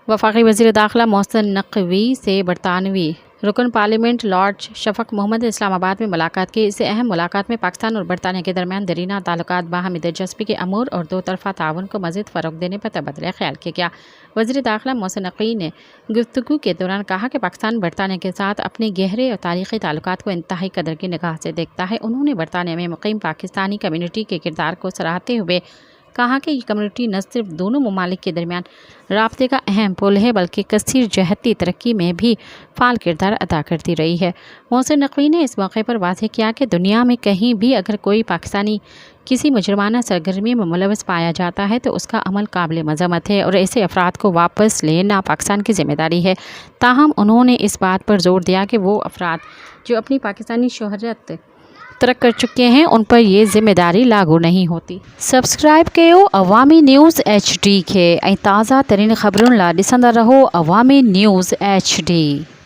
वफाकी वज़ीर दाखिला मोहसिन नकवी से बरतानवी रुकन पार्लियामेंट लॉर्ड शफक मोहम्मद इस्लामाबाद में मुलाकात की। इससे अहम मुलाकात में पाकिस्तान और बरतानिया के दरमियान दरीना ताल्लुकात, बाहमी दिलचस्पी के अमूर और दो तरफ़ा ताउन को मज़ीद फ़रोग़ देने पर तबादला ख्याल किया गया। वज़ीर दाखिला मोहसिन नकवी ने गुफ्तगू के दौरान कहा कि पाकिस्तान बरतानिया के साथ अपने गहरे और तारीख़ी ताल्लुकात को इंतहाई कदर की निगाह से देखता है। उन्होंने बरतानिया में मुक़ीम पाकिस्तानी कम्यूनिटी के किरदार को सराहते हुए कहा कि ये कम्युनिटी न सिर्फ दोनों ममालिक के दरमियान राब्ते का अहम पुल है बल्कि कसीर जहती तरक्की में भी फ़ाल किरदार अदा करती रही है। मोहसिन नकवी ने इस मौके पर वाज़ेह किया कि दुनिया में कहीं भी अगर कोई पाकिस्तानी किसी मुजरमाना सरगर्मी में मुलव्वस पाया जाता है तो उसका अमल काबिल मज़म्मत है और ऐसे अफराद को वापस लेना पाकिस्तान की ज़िम्मेदारी है। ताहम उन्होंने इस बात पर जोर दिया कि वो अफराद जो अपनी पाकिस्तानी शोहरत तरक कर चुके हैं उन पर ये जिम्मेदारी लागू नहीं होती। सब्सक्राइब कयो अवामी न्यूज़ HD के ताज़ा तरीन ख़बरुन ला ॾिसंदा रहो अवामी न्यूज़ HD।